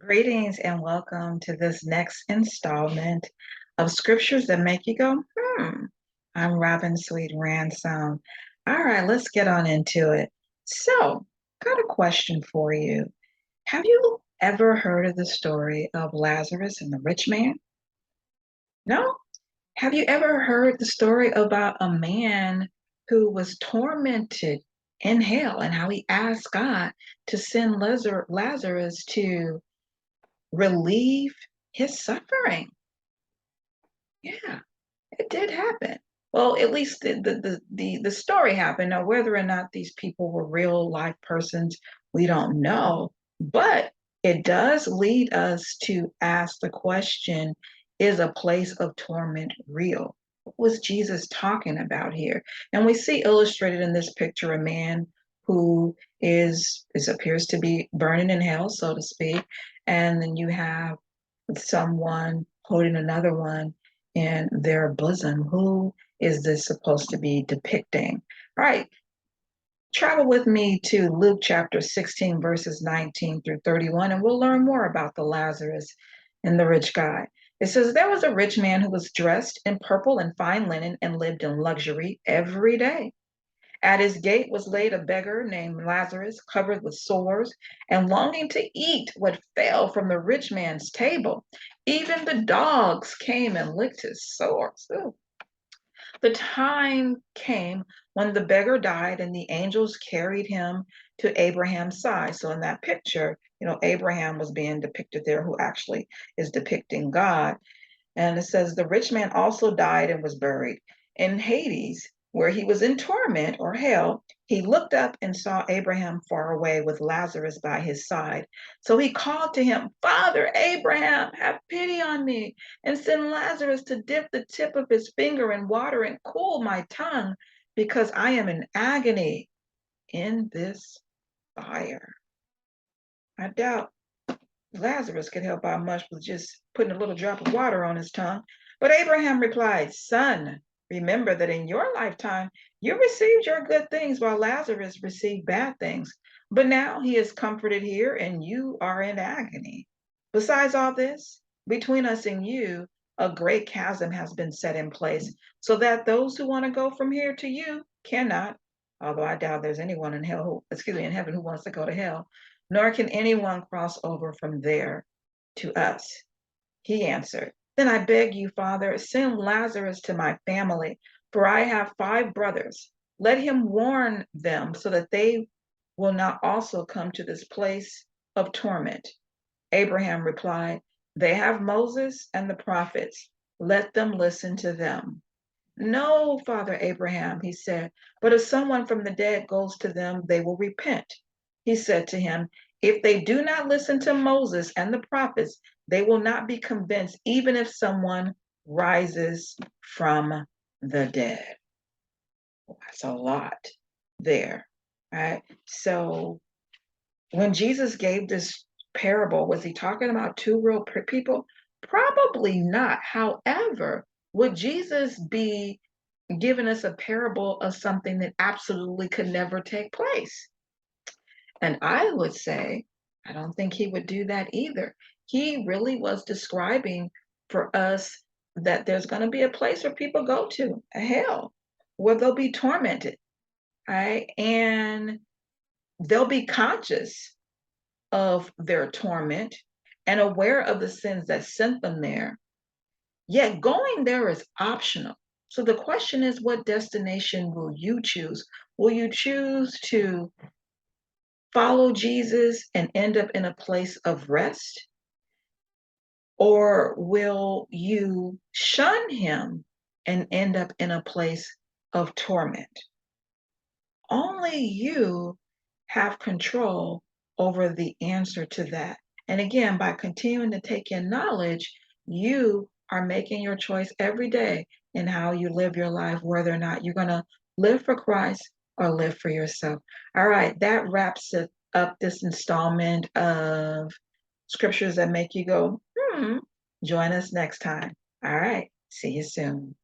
Greetings and welcome to this next installment of Scriptures that make you go, hmm. I'm Robin Sweet Ransom. All right, let's get on into it. So, got a question for you. Have you ever heard of the story of Lazarus and the rich man? No? Have you ever heard the story about a man who was tormented in hell and how he asked God to send Lazarus to relieve his suffering? Yeah, it did happen. Well, at least the story happened. Now, whether or not these people were real life persons, we don't know. But it does lead us to ask the question, is a place of torment real? What was Jesus talking about here? And we see illustrated in this picture a man who is appears to be burning in hell, so to speak. And then you have someone holding another one in their bosom. Who is this supposed to be depicting? All right, travel with me to Luke chapter 16, verses 19 through 31, and we'll learn more about the Lazarus and the rich guy. It says, there was a rich man who was dressed in purple and fine linen and lived in luxury every day. At his gate was laid a beggar named Lazarus, covered with sores and longing to eat what fell from the rich man's table. Even the dogs came and licked his sores. Ooh. The time came when the beggar died and the angels carried him to Abraham's side. So in that picture, Abraham was being depicted there, who actually is depicting God. And it says, the rich man also died and was buried in Hades, where he was in torment or hell. He looked up and saw Abraham far away with Lazarus by his side. So he called to him, Father Abraham, have pity on me and send Lazarus to dip the tip of his finger in water and cool my tongue, because I am in agony in this fire. I doubt Lazarus could help out much with just putting a little drop of water on his tongue. But Abraham replied, Son, remember that in your lifetime you received your good things while Lazarus received bad things. But now he is comforted here and you are in agony. Besides all this, between us and you, a great chasm has been set in place so that those who want to go from here to you cannot. Although I doubt there's anyone in in heaven who wants to go to hell, nor can anyone cross over from there to us. He answered, Then I beg you, Father, send Lazarus to my family, for I have 5 brothers. Let him warn them so that they will not also come to this place of torment. Abraham replied, They have Moses and the prophets. Let them listen to them. No, Father Abraham, he said, but if someone from the dead goes to them, they will repent. He said to him, If they do not listen to Moses and the prophets, they will not be convinced, even if someone rises from the dead. Well, that's a lot there, right? So when Jesus gave this parable, was he talking about two real people? Probably not. However, would Jesus be giving us a parable of something that absolutely could never take place? And I would say, I don't think he would do that either. He really was describing for us that there's going to be a place where people go to, a hell, where they'll be tormented, right? And they'll be conscious of their torment and aware of the sins that sent them there. Yet going there is optional. So the question is, what destination will you choose? Will you choose to follow Jesus and end up in a place of rest? Or will you shun him and end up in a place of torment? Only you have control over the answer to that. And again, by continuing to take in knowledge, you are making your choice every day in how you live your life, whether or not you're going to live for Christ or live for yourself. All right, that wraps it up this installment of Scriptures that make you go, hmm. Join us next time. All right, see you soon.